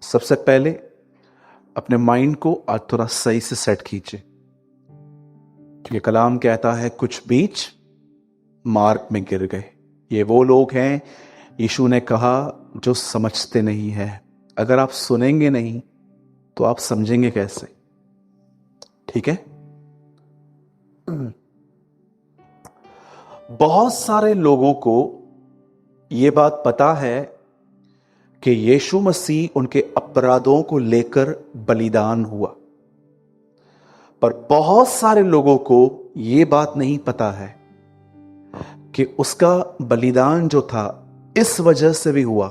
सबसे पहले अपने माइंड को आज थोड़ा सही से सेट कीजिए, क्योंकि कलाम कहता है कुछ बीज मार्ग में गिर गए। ये वो लोग हैं, यीशु ने कहा, जो समझते नहीं है। अगर आप सुनेंगे नहीं तो आप समझेंगे कैसे? ठीक है। बहुत सारे लोगों को यह बात पता है कि यीशु मसीह उनके अपराधों को लेकर बलिदान हुआ, पर बहुत सारे लोगों को यह बात नहीं पता है कि उसका बलिदान जो था इस वजह से भी हुआ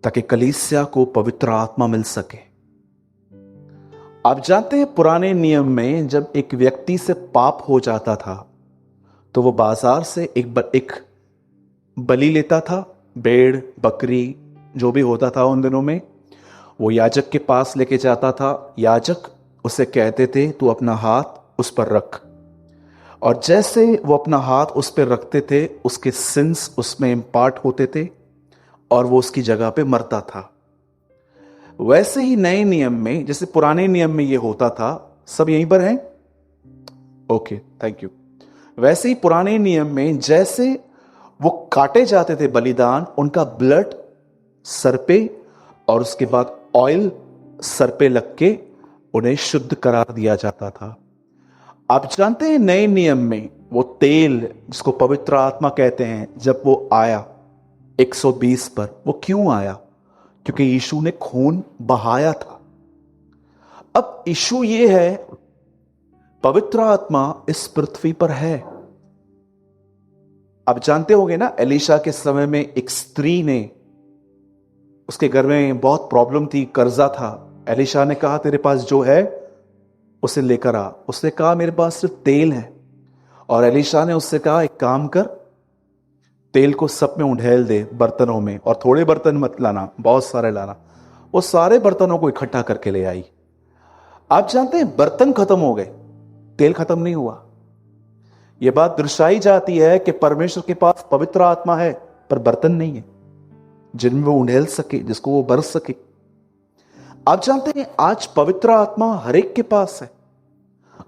ताकि कलीसिया को पवित्र आत्मा मिल सके। आप जानते हैं, पुराने नियम में जब एक व्यक्ति से पाप हो जाता था तो वो बाजार से एक बलि लेता था, भेड़ बकरी जो भी होता था उन दिनों में, वो याजक के पास लेके जाता था। याजक उसे कहते थे तू अपना हाथ उस पर रख, और जैसे वो अपना हाथ उस पर रखते थे उसके सिंस उसमें इम्पार्ट होते थे और वो उसकी जगह पे मरता था। वैसे ही नए नियम में, जैसे पुराने नियम में ये होता था, सब यहीं पर हैं? Okay, thank you. वैसे ही पुराने नियम में जैसे वो काटे जाते थे बलिदान, उनका ब्लड सर पे और उसके बाद ऑयल सर पे लग के उन्हें शुद्ध करार दिया जाता था। आप जानते हैं नए नियम में वो तेल जिसको पवित्र आत्मा कहते हैं, जब वो आया 120 पर, वो क्यों आया? क्योंकि यीशु ने खून बहाया था। अब इशू ये है, पवित्र आत्मा इस पृथ्वी पर है। आप जानते होंगे ना, एलीशा के समय में एक स्त्री ने, उसके घर में बहुत प्रॉब्लम थी, कर्जा था। एलीशा ने कहा तेरे पास जो है उसे लेकर आ। उसने कहा मेरे पास सिर्फ तेल है। और एलीशा ने उससे कहा एक काम कर, तेल को सब में उंडेल दे बर्तनों में, और थोड़े बर्तन मत लाना, बहुत सारे लाना। वो सारे बर्तनों को इकट्ठा करके ले आई। आप जानते हैं, बर्तन खत्म हो गए, तेल खत्म नहीं हुआ। यह बात दर्शाई जाती है कि परमेश्वर के पास पवित्र आत्मा है पर बर्तन नहीं है जिनमें वो उंडेल सके, जिसको वो बरस सके। आप जानते हैं, आज पवित्र आत्मा हर एक के पास है।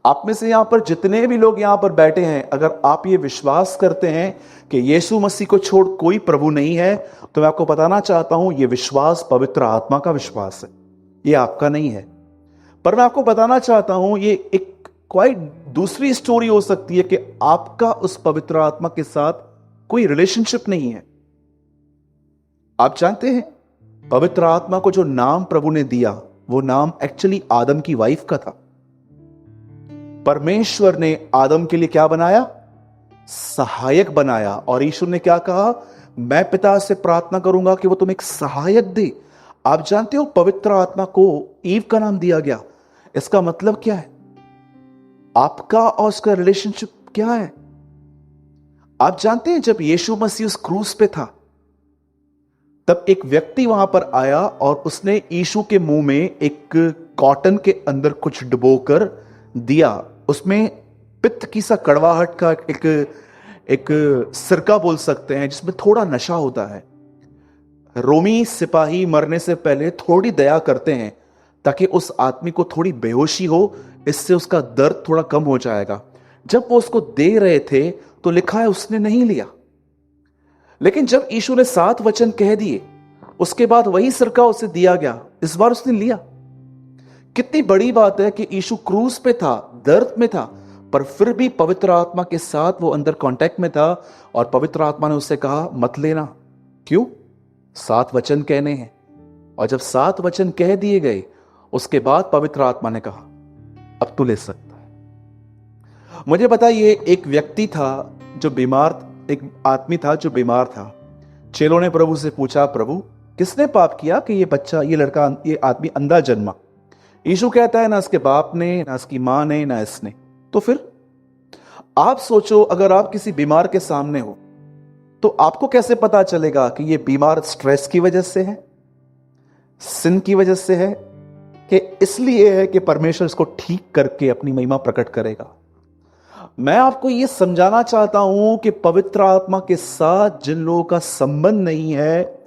आप में से यहां पर जितने भी लोग यहां पर बैठे हैं, अगर आप ये विश्वास करते हैं कि यीशु मसीह को छोड़ कोई प्रभु नहीं है, तो मैं आपको बताना चाहता हूं, यह विश्वास पवित्र आत्मा का विश्वास है, यह आपका नहीं है। पर मैं आपको बताना चाहता हूं, ये एक कोई दूसरी स्टोरी हो सकती है कि आपका उस पवित्र आत्मा के साथ कोई रिलेशनशिप नहीं है। आप जानते हैं, पवित्र आत्मा को जो नाम प्रभु ने दिया, वो नाम एक्चुअली आदम की वाइफ का था। परमेश्वर ने आदम के लिए क्या बनाया? सहायक बनाया। और ईश्वर ने क्या कहा? मैं पिता से प्रार्थना करूंगा कि वो तुम्हें एक सहायक दे। आप जानते हो, पवित्र आत्मा को ईव का नाम दिया गया। इसका मतलब क्या है? आपका और उसका रिलेशनशिप क्या है? आप जानते हैं, जब यीशु मसीह उस क्रूस पे था, तब एक व्यक्ति वहां पर आया और उसने यीशु के मुंह में एक कॉटन के अंदर कुछ डुबोकर दिया। उसमें पित्त की सा कड़वाहट का एक सिरका बोल सकते हैं, जिसमें थोड़ा नशा होता है। रोमी सिपाही मरने से पहले थोड़ी दया करते हैं ताकि उस आदमी को थोड़ी बेहोशी हो, इससे उसका दर्द थोड़ा कम हो जाएगा। जब वो उसको दे रहे थे तो लिखा है उसने नहीं लिया। लेकिन जब यीशु ने 7 वचन कह दिए, उसके बाद वही सिरका उसे दिया गया, इस बार उसने लिया। कितनी बड़ी बात है कि यीशु क्रूस पे था, दर्द में था, पर फिर भी पवित्र आत्मा के साथ वो अंदर कांटेक्ट में था। और पवित्र आत्मा ने उससे कहा मत लेना। क्यों? 7 वचन कहने हैं। और जब 7 वचन कह दिए गए, उसके बाद पवित्र आत्मा ने कहा अब तू ले सकता है। मुझे बताइए, एक व्यक्ति था जो बीमार, एक आदमी था जो बीमार था। चेलों ने प्रभु से पूछा, प्रभु किसने पाप किया कि ये बच्चा, ये लड़का, ये आदमी अंधा जन्मा? यीशु कहता है ना इसके बाप ने, ना इसकी मां ने, ना इसने। तो फिर आप सोचो, अगर आप किसी बीमार के सामने हो तो आपको कैसे पता चलेगा कि ये बीमार स्ट्रेस की वजह से है, सिन की वजह से है, कि इसलिए है कि परमेश्वर इसको ठीक करके अपनी महिमा प्रकट करेगा? मैं आपको यह समझाना चाहता हूं कि पवित्र आत्मा के साथ जिन लोगों का संबंध नहीं है,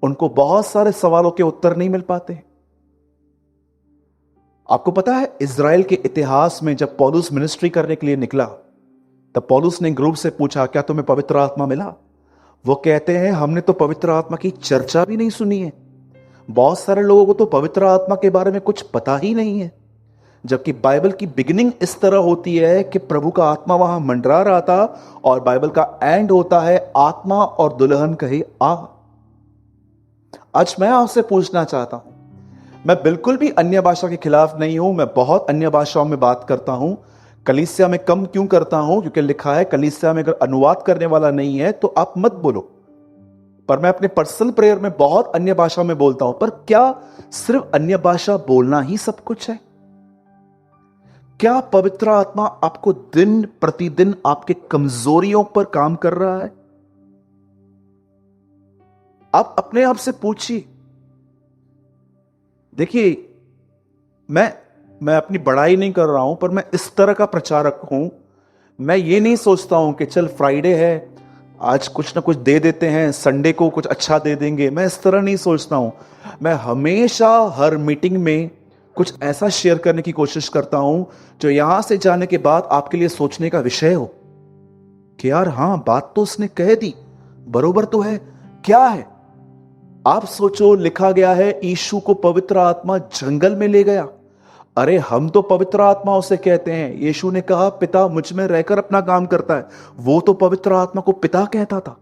उनको बहुत सारे सवालों के उत्तर नहीं मिल पाते। आपको पता है इज़राइल के इतिहास में जब पौलुस मिनिस्ट्री करने के लिए निकला, तब पौलुस ने ग्रुप से पूछा, क्या तुम्हें पवित्र आत्मा मिला? वो कहते हैं, हमने तो पवित्र आत्मा की चर्चा भी नहीं सुनी है। बहुत सारे लोगों को तो पवित्र आत्मा के बारे में कुछ पता ही नहीं है, जबकि बाइबल की बिगिनिंग इस तरह होती है कि प्रभु का आत्मा वहां मंडरा रहा था, और बाइबल का एंड होता है आत्मा और दुल्हन कहे आ। आज मैं आपसे पूछना चाहता हूं, मैं बिल्कुल भी अन्य भाषा के खिलाफ नहीं हूं, मैं बहुत अन्य भाषाओं में बात करता हूं। कलीसिया में कम क्यों करता हूं? क्योंकि लिखा है कलीसिया में अगर अनुवाद करने वाला नहीं है तो आप मत बोलो। पर मैं अपने पर्सनल प्रेयर में बहुत अन्य भाषा में बोलता हूं। पर क्या सिर्फ अन्य भाषा बोलना ही सब कुछ है? क्या पवित्र आत्मा आपको दिन प्रतिदिन आपके कमजोरियों पर काम कर रहा है? आप अपने आप से पूछिए। देखिए, मैं अपनी बड़ाई नहीं कर रहा हूं, पर मैं इस तरह का प्रचारक हूं। मैं ये नहीं सोचता हूं कि चल फ्राइडे है, आज कुछ ना कुछ दे देते हैं, संडे को कुछ अच्छा दे देंगे। मैं इस तरह नहीं सोचता हूं। मैं हमेशा हर मीटिंग में कुछ ऐसा शेयर करने की कोशिश करता हूं जो यहां से जाने के बाद आपके लिए सोचने का विषय हो कि यार हां, बात तो उसने कह दी, बरोबर तो है। क्या है? आप सोचो, लिखा गया है यीशु को पवित्र आत्मा जंगल में ले गया। अरे हम तो पवित्र आत्मा उसे कहते हैं। यीशु ने कहा, पिता मुझ में रहकर अपना काम करता है। वो तो पवित्र आत्मा को पिता कहता था,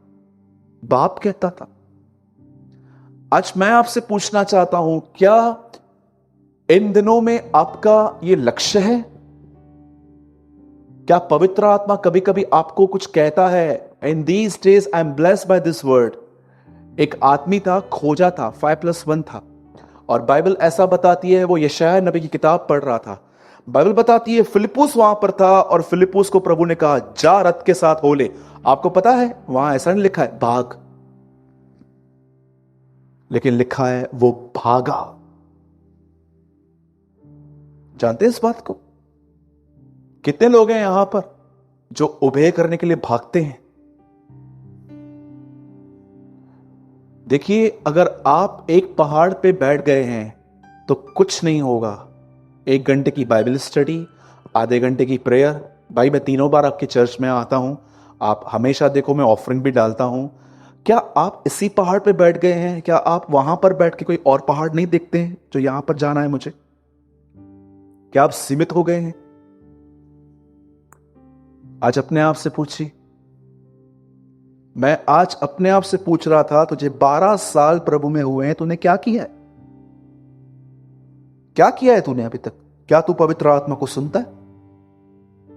बाप कहता था। आज मैं आपसे पूछना चाहता हूं, क्या इन दिनों में आपका ये लक्ष्य है? क्या पवित्र आत्मा कभी कभी आपको कुछ कहता है? In these days I am blessed by this word. एक आदमी था, खोजा था, 5+1 था, और बाइबल ऐसा बताती है, वो यशायाह नबी की किताब पढ़ रहा था। बाइबल बताती है फिलिप्पुस वहां पर था, और फिलिप्पुस को प्रभु ने कहा, जा रथ के साथ हो ले। आपको पता है वहां ऐसा नहीं लिखा है भाग, लेकिन लिखा है वो भागा। जानते हैं इस बात को? कितने लोग हैं यहां पर जो उभे करने के लिए भागते हैं? देखिए, अगर आप एक पहाड़ पे बैठ गए हैं तो कुछ नहीं होगा। 1 घंटे की बाइबल स्टडी, आधे घंटे की प्रेयर। भाई मैं 3 बार आपके चर्च में आता हूं, आप हमेशा देखो मैं ऑफरिंग भी डालता हूं। क्या आप इसी पहाड़ पे बैठ गए हैं? क्या आप वहां पर बैठ के कोई और पहाड़ नहीं देखते हैं जो यहां पर जाना है मुझे? क्या आप सीमित हो गए हैं? आज अपने आप से पूछिए। मैं आज अपने आप से पूछ रहा था, तुझे 12 साल प्रभु में हुए हैं, तूने क्या किया है? क्या किया है तूने अभी तक? क्या तू पवित्र आत्मा को सुनता है?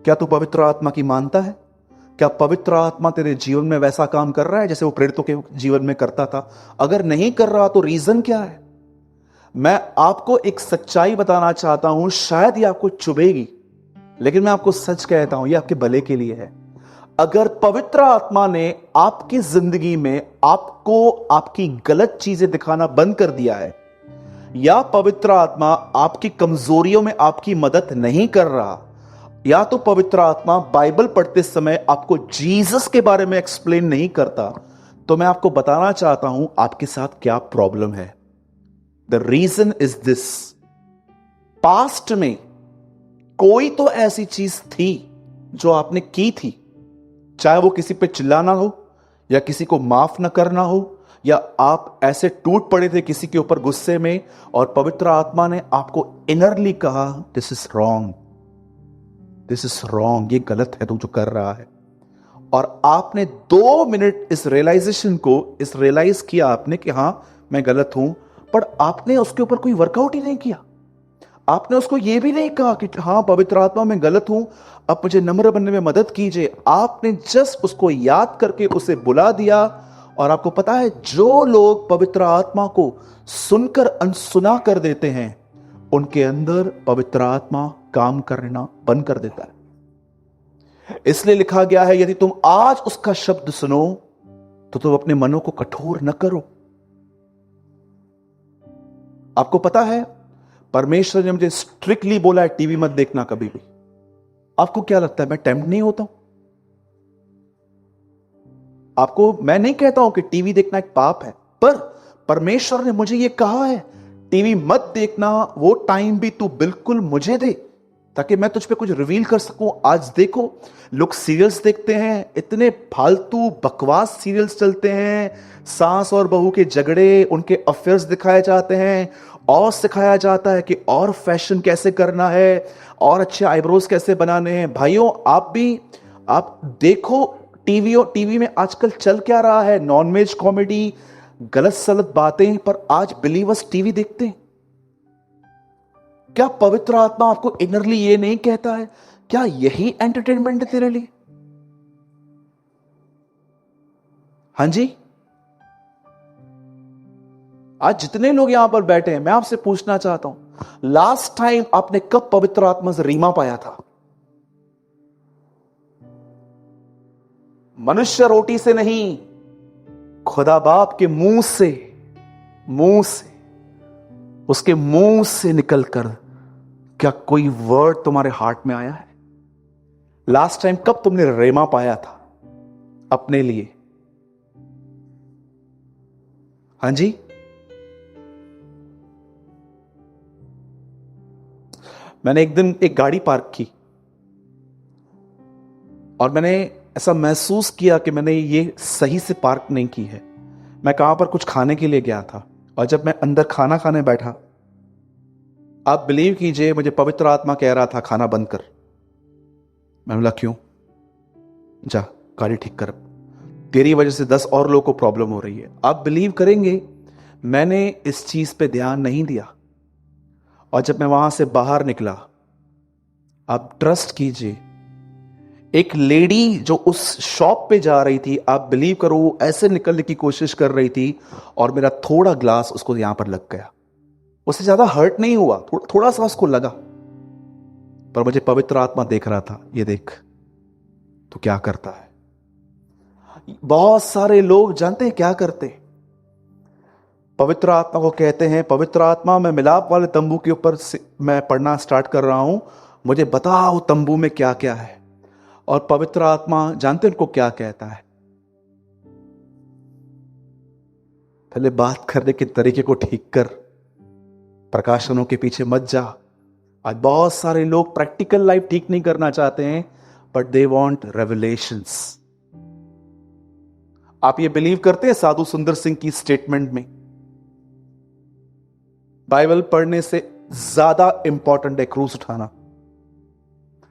क्या तू पवित्र आत्मा की मानता है? क्या पवित्र आत्मा तेरे जीवन में वैसा काम कर रहा है जैसे वो प्रेरितों के जीवन में करता था? अगर नहीं कर रहा तो रीजन क्या है? मैं आपको एक सच्चाई बताना चाहता हूं, शायद ये आपको चुभेगी, लेकिन मैं आपको सच कहता हूं, ये आपके भले के लिए है। अगर पवित्र आत्मा ने आपकी जिंदगी में आपको आपकी गलत चीजें दिखाना बंद कर दिया है, या पवित्र आत्मा आपकी कमजोरियों में आपकी मदद नहीं कर रहा, या तो पवित्र आत्मा बाइबल पढ़ते समय आपको जीसस के बारे में एक्सप्लेन नहीं करता, तो मैं आपको बताना चाहता हूं आपके साथ क्या प्रॉब्लम है। The reason is this, past में कोई तो ऐसी चीज थी जो आपने की थी, चाहे वो किसी पे चिल्लाना हो, या किसी को माफ न करना हो, या आप ऐसे टूट पड़े थे किसी के ऊपर गुस्से में, और पवित्र आत्मा ने आपको इनरली कहा, this is wrong, this is wrong, ये गलत है तू जो कर रहा है। और आपने 2 मिनट इस रियलाइजेशन को, इस रियलाइज किया आपने कि हां मैं गलत हूं, पर आपने उसके ऊपर कोई वर्कआउट ही नहीं किया। आपने उसको यह भी नहीं कहा कि हां पवित्र आत्मा मैं गलत हूं, अब मुझे नम्र बनने में मदद कीजिए। आपने जस्ट उसको याद करके उसे बुला दिया। और आपको पता है, जो लोग पवित्र आत्मा को सुनकर अनसुना कर देते हैं, उनके अंदर पवित्र आत्मा काम करना बंद कर देता है। इसलिए लिखा गया है, यदि तुम आज उसका शब्द सुनो तो तुम अपने मनों को कठोर न करो। आपको पता है, परमेश्वर ने मुझे स्ट्रिक्टली बोला है टीवी मत देखना कभी भी। आपको क्या लगता है मैं टेम्प्ट नहीं होता हूं? आपको मैं नहीं कहता हूं कि टीवी देखना एक पाप है, पर परमेश्वर ने मुझे यह कहा है टीवी मत देखना, वो टाइम भी तू बिल्कुल मुझे दे ताकि मैं तुझ पे कुछ रिवील कर सकूं। आज देखो लोग सीरियल्स देखते हैं, इतने फालतू बकवास सीरियल्स चलते हैं, सास और बहू के झगड़े, उनके अफेयर्स दिखाए जाते हैं, और सिखाया जाता है कि और फैशन कैसे करना है, और अच्छे आईब्रोज कैसे बनाने हैं। भाइयों आप भी आप देखो टीवी में आजकल चल क्या रहा है, नॉनवेज कॉमेडी, गलत सलत बातें, पर आज बिलीवर्स टीवी देखते हैं। क्या पवित्र आत्मा आपको इनरली ये नहीं कहता है, क्या यही एंटरटेनमेंट है तेरे लिए? हाँ जी, आज जितने लोग यहां पर बैठे हैं, मैं आपसे पूछना चाहता हूं, लास्ट टाइम आपने कब पवित्र आत्मा से रीमा पाया था? मनुष्य रोटी से नहीं, खुदा बाप के मुंह से उसके मुंह से निकलकर क्या कोई वर्ड तुम्हारे हार्ट में आया है? लास्ट टाइम कब तुमने रेमा पाया था अपने लिए? हाँ जी, मैंने एक दिन एक गाड़ी पार्क की और मैंने ऐसा महसूस किया कि मैंने ये सही से पार्क नहीं की है। मैं कहां पर कुछ खाने के लिए गया था और जब मैं अंदर खाना खाने बैठा, आप बिलीव कीजिए मुझे पवित्र आत्मा कह रहा था खाना बंद कर। मैंने बोला क्यों? जा गाड़ी ठीक कर, तेरी वजह से 10 और लोगों को प्रॉब्लम हो रही है। आप बिलीव करेंगे मैंने इस चीज पे ध्यान नहीं दिया, और जब मैं वहां से बाहर निकला, आप ट्रस्ट कीजिए, एक लेडी जो उस शॉप पे जा रही थी, आप बिलीव करो वो ऐसे निकलने की कोशिश कर रही थी और मेरा थोड़ा ग्लास उसको यहां पर लग गया। उससे ज्यादा हर्ट नहीं हुआ, थोड़ा सा उसको लगा, पर मुझे पवित्र आत्मा देख रहा था, ये देख तो क्या करता है। बहुत सारे लोग जानते हैं क्या करते हैं? पवित्र आत्मा को कहते हैं, पवित्र आत्मा मैं मिलाप वाले तंबू के ऊपर मैं पढ़ना स्टार्ट कर रहा हूं, मुझे बताओ तंबू में क्या क्या है। और पवित्र आत्मा जानते हैं उनको क्या कहता है? पहले बात करने के तरीके को ठीक कर, प्रकाशनों के पीछे मत जा। आज बहुत सारे लोग प्रैक्टिकल लाइफ ठीक नहीं करना चाहते हैं, बट दे वांट रेवलेशंस। आप ये बिलीव करते हैं साधु सुंदर सिंह की स्टेटमेंट में, बाइबल पढ़ने से ज्यादा इंपॉर्टेंट है क्रूस उठाना।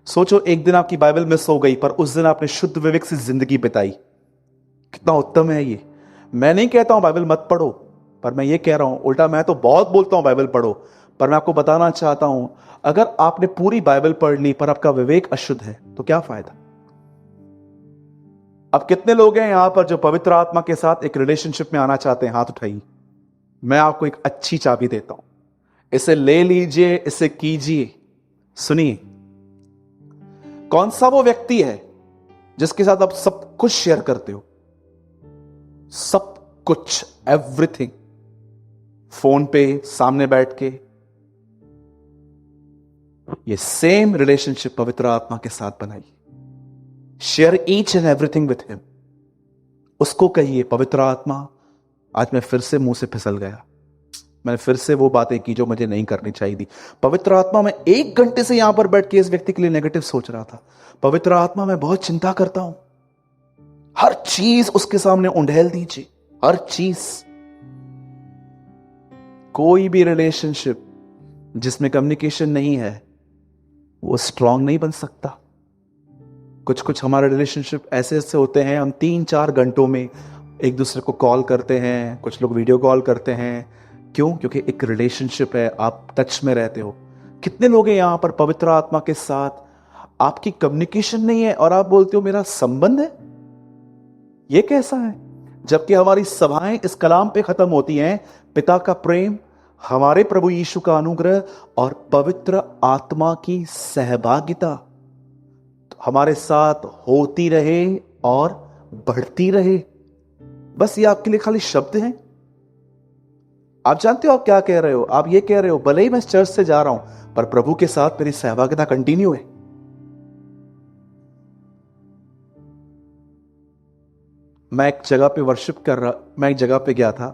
सोचो एक दिन आपकी बाइबल मिस हो गई, पर उस दिन आपने शुद्ध विवेक से जिंदगी बिताई, कितना उत्तम है ये। मैं नहीं कहता हूं बाइबल मत पढ़ो, पर मैं ये कह रहा हूं, उल्टा मैं तो बहुत बोलता हूं बाइबल पढ़ो, पर मैं आपको बताना चाहता हूं अगर आपने पूरी बाइबल पढ़ ली पर आपका विवेक अशुद्ध है तो क्या फायदा? अब कितने लोग हैं यहां पर जो पवित्र आत्मा के साथ एक रिलेशनशिप में आना चाहते हैं? हाथ उठाइए। मैं आपको एक अच्छी चाबी देता हूं, इसे ले लीजिए, इसे कीजिए। सुनिए, कौन सा वो व्यक्ति है जिसके साथ आप सब कुछ शेयर करते हो? सब कुछ, एवरीथिंग, फोन पे, सामने बैठ के। ये सेम रिलेशनशिप पवित्र आत्मा के साथ बनाइए। Share each and everything with him. उसको कहिए, पवित्र आत्मा आज मैं फिर से मुंह से फिसल गया, मैंने फिर से वो बातें की जो मुझे नहीं करनी चाहिए थी। पवित्र आत्मा मैं 1 घंटे से यहां पर बैठ के इस व्यक्ति के लिए नेगेटिव सोच रहा था। पवित्र आत्मा मैं बहुत चिंता करता हूं। हर चीज उसके सामने उंडेल दीजिए, हर चीज। कोई भी रिलेशनशिप जिसमें कम्युनिकेशन नहीं है वो स्ट्रांग नहीं बन सकता। कुछ कुछ हमारे रिलेशनशिप ऐसे ऐसे होते हैं, हम 3-4 घंटों में एक दूसरे को कॉल करते हैं, कुछ लोग वीडियो कॉल करते हैं। क्यों? क्योंकि एक रिलेशनशिप है, आप टच में रहते हो। कितने लोग हैं यहां पर पवित्र आत्मा के साथ आपकी कम्युनिकेशन नहीं है और आप बोलते हो मेरा संबंध है? ये कैसा है? जबकि हमारी सभाएं इस कलाम पे खत्म होती हैं, पिता का प्रेम, हमारे प्रभु यीशु का अनुग्रह और पवित्र आत्मा की सहभागिता हमारे साथ होती रहे और बढ़ती रहे। बस ये आपके लिए खाली शब्द हैं। आप जानते हो आप क्या कह रहे हो? आप ये कह रहे हो भले ही मैं चर्च से जा रहा हूं पर प्रभु के साथ मेरी सहभागिता कंटिन्यू है। मैं एक जगह पे गया था,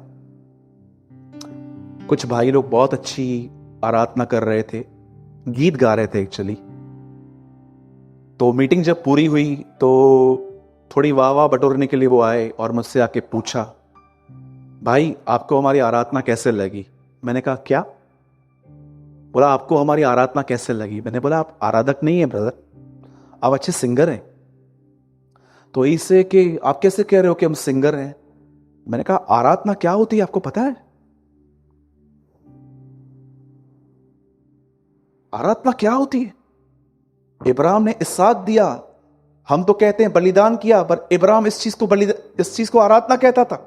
कुछ भाई लोग बहुत अच्छी आराधना कर रहे थे, गीत गा रहे थे एक्चुअली। तो मीटिंग जब पूरी हुई तो थोड़ी वाह वाह बटोरने के लिए वो आए और मुझसे आके पूछा, भाई आपको हमारी आराधना कैसे लगी? मैंने कहा क्या? बोला आपको हमारी आराधना कैसे लगी? मैंने बोला आप आराधक नहीं है ब्रदर, आप अच्छे सिंगर हैं। तो इससे कि आप कैसे कह रहे हो कि हम सिंगर हैं? मैंने कहा आराधना क्या होती है आपको पता है? आराधना क्या होती है? इब्राहिम ने इसहाक दिया, हम तो कहते हैं बलिदान किया, पर इब्राहिम इस चीज को आराधना कहता था।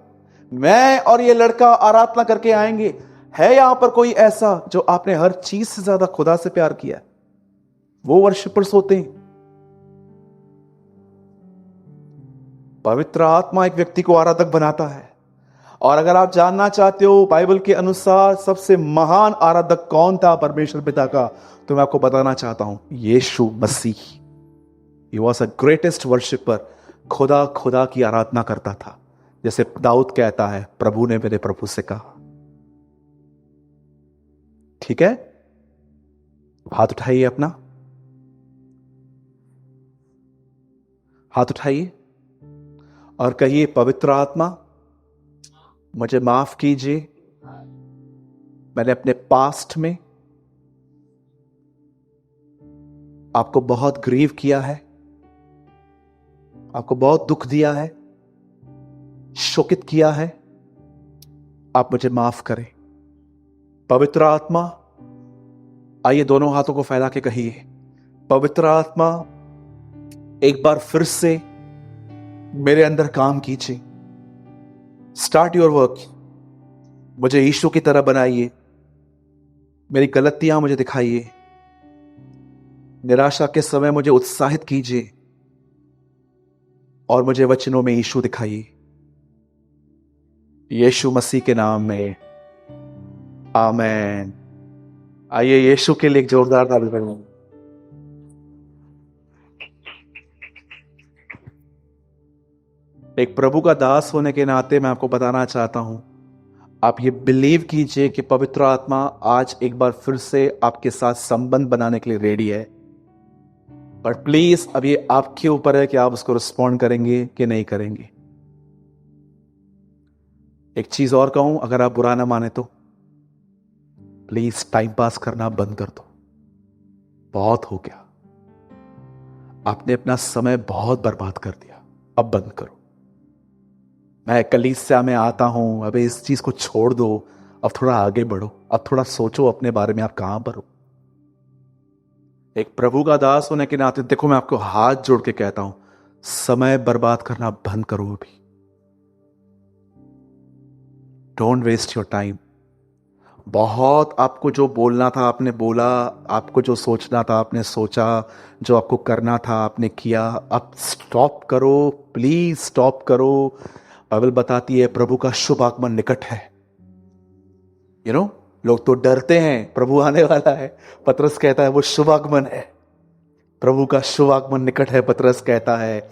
मैं और ये लड़का आराधना करके आएंगे। है यहां पर कोई ऐसा जो आपने हर चीज से ज्यादा खुदा से प्यार किया? वो वर्शिपर्स होते हैं। पवित्र आत्मा एक व्यक्ति को आराधक बनाता है। और अगर आप जानना चाहते हो बाइबल के अनुसार सबसे महान आराधक कौन था परमेश्वर पिता का, तो मैं आपको बताना चाहता हूं, Yeshu Masih. He was a greatest worshipper. खुदा खुदा की आराधना करता था। जैसे दाऊद कहता है, प्रभु ने मेरे प्रभु से कहा। ठीक है, हाथ उठाइए, अपना हाथ उठाइए और कहिए, पवित्र आत्मा मुझे माफ कीजिए, मैंने अपने पास्ट में आपको बहुत ग्रीव किया है, आपको बहुत दुख दिया है, शोकित किया है। आप मुझे माफ करें। पवित्र आत्मा, आइए दोनों हाथों को फैला के कहिए, पवित्र आत्मा एक बार फिर से मेरे अंदर काम कीजिए। Start your work. मुझे यीशु की तरह बनाइए। मेरी गलतियां मुझे दिखाइए। निराशा के समय मुझे उत्साहित कीजिए और मुझे वचनों में यीशु दिखाइए। यीशु मसीह के नाम में, आमीन। आइए यीशु के लिए एक जोरदार ताली बजाएं। एक प्रभु का दास होने के नाते मैं आपको बताना चाहता हूं, आप ये बिलीव कीजिए कि पवित्र आत्मा आज एक बार फिर से आपके साथ संबंध बनाने के लिए रेडी है। बट प्लीज अब ये आपके ऊपर है कि आप उसको रिस्पॉन्ड करेंगे कि नहीं करेंगे। एक चीज और कहूं, अगर आप बुरा ना माने तो प्लीज टाइम पास करना बंद कर दो। बहुत हो गया, आपने अपना समय बहुत बर्बाद कर दिया, अब बंद करो। मैं कलीसिया में आता हूं, अबे इस चीज को छोड़ दो, अब थोड़ा आगे बढ़ो, अब थोड़ा सोचो अपने बारे में, आप कहां पर हो। एक प्रभु का दास होने के नाते देखो, मैं आपको हाथ जोड़ के कहता हूं, समय बर्बाद करना बंद करो अभी। Don't waste your time. बहुत आपको जो बोलना था आपने बोला, आपको जो सोचना था आपने सोचा, जो आपको करना था आपने किया। अब स्टॉप करो, प्लीज स्टॉप करो। बाइबल बताती है प्रभु का शुभ आगमन निकट है। लोग तो डरते हैं, प्रभु आने वाला है। पतरस कहता है वो शुभ आगमन है, प्रभु का शुभ आगमन निकट है। पतरस कहता है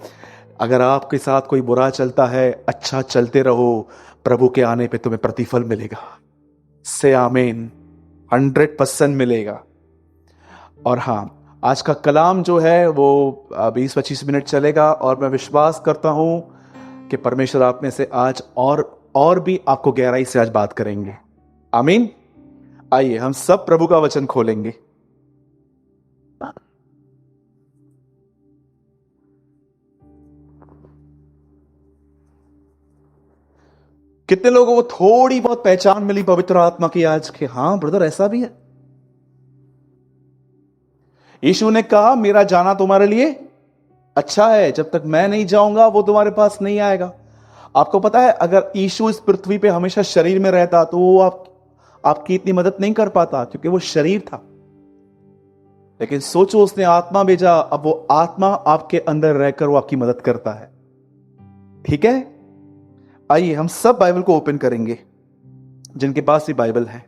अगर आपके साथ कोई बुरा चलता है, अच्छा चलते रहो, प्रभु के आने पे तुम्हें प्रतिफल मिलेगा। से आमीन, 100% मिलेगा। और हां, आज का कलाम जो है वो 20-25 मिनट चलेगा और मैं विश्वास करता हूं कि परमेश्वर आप में से आज और भी आपको गहराई से आज बात करेंगे। आमीन। आइए हम सब प्रभु का वचन खोलेंगे। कितने लोगों को थोड़ी बहुत पहचान मिली पवित्र आत्मा की आज के? हां ब्रदर, ऐसा भी है। यीशु ने कहा मेरा जाना तुम्हारे लिए अच्छा है, जब तक मैं नहीं जाऊंगा वो तुम्हारे पास नहीं आएगा। आपको पता है, अगर यीशु इस पृथ्वी पे हमेशा शरीर में रहता तो वो आपकी इतनी मदद नहीं कर पाता, क्योंकि वो शरीर था। लेकिन सोचो, उसने आत्मा भेजा, अब वो आत्मा आपके अंदर रहकर वो आपकी मदद करता है। ठीक है, आइए हम सब बाइबल को ओपन करेंगे जिनके पास ये बाइबल है।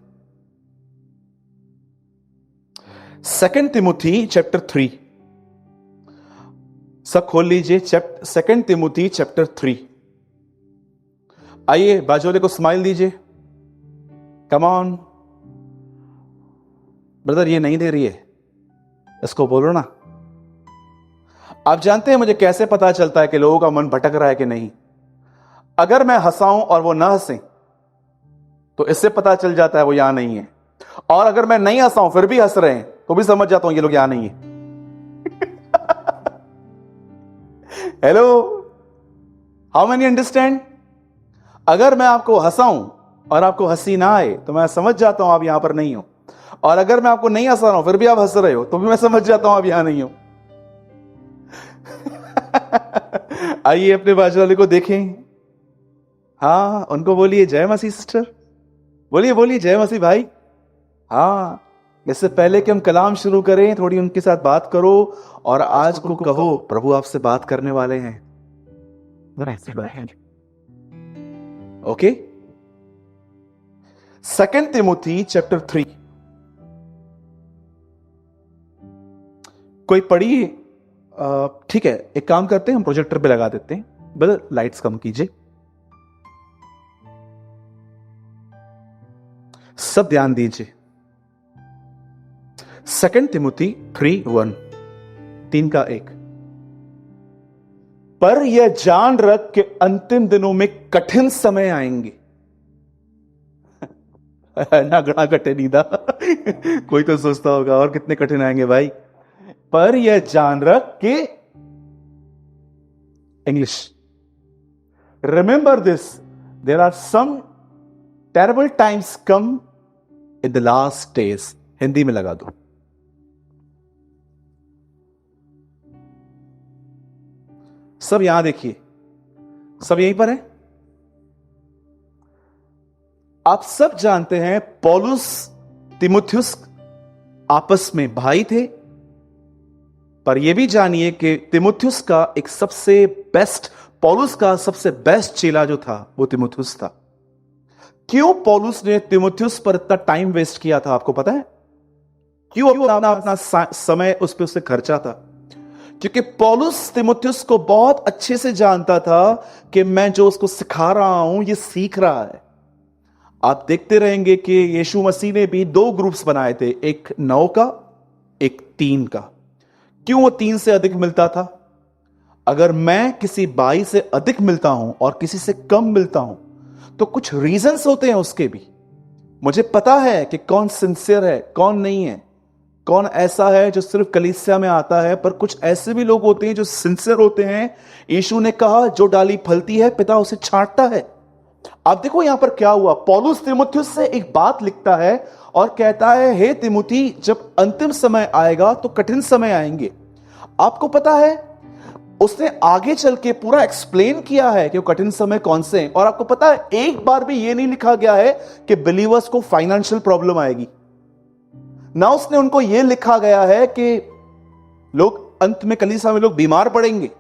2 तिमुथी चैप्टर 3, सब खोल लीजिए। 2 तिमुथी चैप्टर 3। आइए बाजू वाले को स्माइल दीजिए। कम ऑन, ब्रदर ये नहीं दे रही है, इसको बोलो ना। आप जानते हैं मुझे कैसे पता चलता है कि लोगों का मन भटक रहा है कि नहीं? अगर मैं हंसाऊं और वो ना हंसे तो इससे पता चल जाता है वो यहां नहीं है, और अगर मैं नहीं हंसाऊं फिर भी हंस रहे हैं तो भी समझ जाता हूं ये लोग यहां नहीं है। Hello, how many understand? अगर मैं आपको हंसाऊं और आपको हंसी ना आए तो मैं समझ जाता हूं आप यहां पर नहीं हो, और अगर मैं आपको नहीं हंसा रहा हूं फिर भी आप हंस रहे हो तो भी मैं समझ जाता हूं आप यहां नहीं हो। आइए अपने बाजू वाले को देखें। हाँ, उनको बोलिए जय मसीह सिस्टर, बोलिए बोलिए जय मसीह भाई। हाँ, इससे पहले कि हम कलाम शुरू करें थोड़ी उनके साथ बात करो और आज को कहो प्रभु आपसे बात करने वाले हैं। ओके, 2 तिमोथी चैप्टर 3 कोई पढ़िए। ठीक है, एक काम करते हैं, हम प्रोजेक्टर पे लगा देते हैं। बस लाइट्स कम कीजिए, सब ध्यान दीजिए। 2 तिमोथी 3:1, 3:1। पर यह जान रख के अंतिम दिनों में कठिन समय आएंगे। ना गड़ा कठिन ही था। कोई तो सोचता होगा और कितने कठिन आएंगे भाई। पर यह जान रख के, English, remember this, there are some terrible times come in the last days. Hindi में लगा दो। सब यहां देखिए, सब यहीं पर है। आप सब जानते हैं पौलुस तिमुथियुस आपस में भाई थे, पर यह भी जानिए कि तिमुथियुस का एक सबसे बेस्ट, पौलुस का सबसे बेस्ट चेला जो था वो तिमुथियुस था। क्यों पौलुस ने तिमुथियुस पर इतना टाइम वेस्ट किया था आपको पता है? क्यों अपना समय उस पर उससे खर्चा था? क्योंकि पौलुस तिमुथियुस को बहुत अच्छे से जानता था कि मैं जो उसको सिखा रहा हूं ये सीख रहा है। आप देखते रहेंगे कि यीशु मसीह ने भी 2 ग्रुप्स बनाए थे, एक 9 का, एक 3 का। क्यों वो 3 से अधिक मिलता था? अगर मैं किसी भाई से अधिक मिलता हूं और किसी से कम मिलता हूं तो कुछ रीजंस होते हैं उसके भी। मुझे पता है कि कौन सिंसियर है, कौन नहीं है, कौन ऐसा है जो सिर्फ कलीसिया में आता है, पर कुछ ऐसे भी लोग होते हैं जो सिंसियर होते हैं। यीशु ने कहा जो डाली फलती है पिता उसे छांटता है। आप देखो यहां पर क्या हुआ। पौलुस तिमुथियुस से एक बात लिखता है और कहता है, हे तिमुथी, जब अंतिम समय आएगा तो कठिन समय आएंगे। आपको पता है उसने आगे चल के पूरा एक्सप्लेन किया है कि वो कठिन समय कौन से हैं। और आपको पता है एक बार भी ये नहीं लिखा गया है कि बिलीवर्स को फाइनेंशियल प्रॉब्लम आएगी। ना उसने उनको यह लिखा गया है कि लोग अंत में कलीसिया में लोग बीमार पड़ेंगे,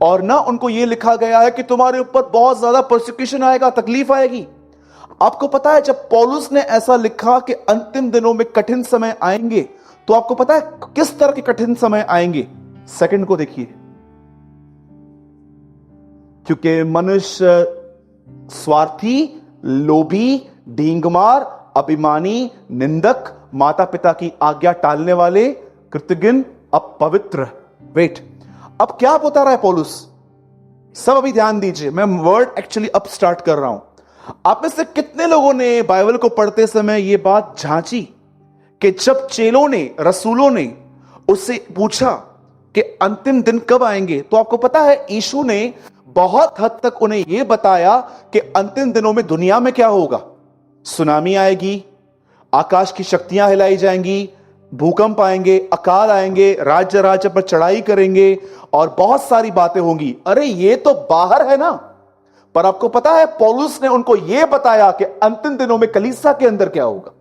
और ना उनको यह लिखा गया है कि तुम्हारे ऊपर बहुत ज्यादा प्रोसिक्यूशन आएगा, तकलीफ आएगी। आपको पता है जब पौलुस ने ऐसा लिखा कि अंतिम दिनों में कठिन समय आएंगे, तो आपको पता है किस तरह के कठिन समय आएंगे? सेकंड को देखिए। क्योंकि मनुष्य स्वार्थी, लोभी, ढींगमार, अभिमानी, निंदक, माता पिता की आज्ञा टालने वाले, कृतघ्न, अपवित्र। वेट, अब क्या बता रहा है पौलुस? सब अभी ध्यान दीजिए, मैं वर्ड एक्चुअली अब स्टार्ट कर रहा हूं। आप में से कितने लोगों ने बाइबल को पढ़ते समय यह बात झांची कि जब चेलों ने, रसूलों ने उससे पूछा कि अंतिम दिन कब आएंगे, तो आपको पता है यीशु ने बहुत हद तक उन्हें यह बताया कि अंतिम दिनों में दुनिया में क्या होगा। सुनामी आएगी, आकाश की शक्तियां हिलाई जाएंगी, भूकंप आएंगे, अकाल आएंगे, राज्य राज्य पर चढ़ाई करेंगे और बहुत सारी बातें होंगी। अरे ये तो बाहर है ना। पर आपको पता है पौलुस ने उनको यह बताया कि अंतिम दिनों में कलीसिया के अंदर क्या होगा।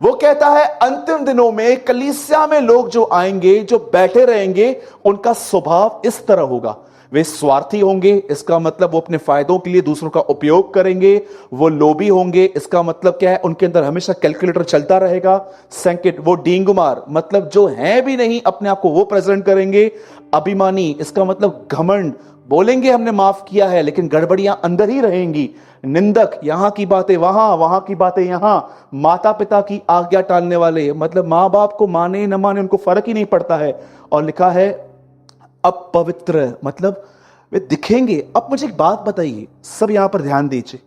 वो कहता है अंतिम दिनों में कलीसिया में लोग जो आएंगे, जो बैठे रहेंगे, उनका स्वभाव इस तरह होगा। वे स्वार्थी होंगे, इसका मतलब वो अपने फायदों के लिए दूसरों का उपयोग करेंगे। वो लोभी होंगे, इसका मतलब क्या है? उनके अंदर हमेशा कैलकुलेटर चलता रहेगा। सेकंड, वो डींगमार, मतलब जो है भी नहीं अपने आप को वो प्रेजेंट करेंगे। अभिमानी, इसका मतलब घमंड, बोलेंगे हमने माफ किया है, लेकिन गड़बड़ियां अंदर ही रहेंगी। निंदक, यहां की बातें वहां, वहां की बातें यहां। माता पिता की आज्ञा टालने वाले, मतलब मां बाप को माने न माने उनको फर्क ही नहीं पड़ता है। और लिखा है अपवित्र, मतलब वे दिखेंगे। अब मुझे एक बात बताइए, सब यहां पर ध्यान दीजिए,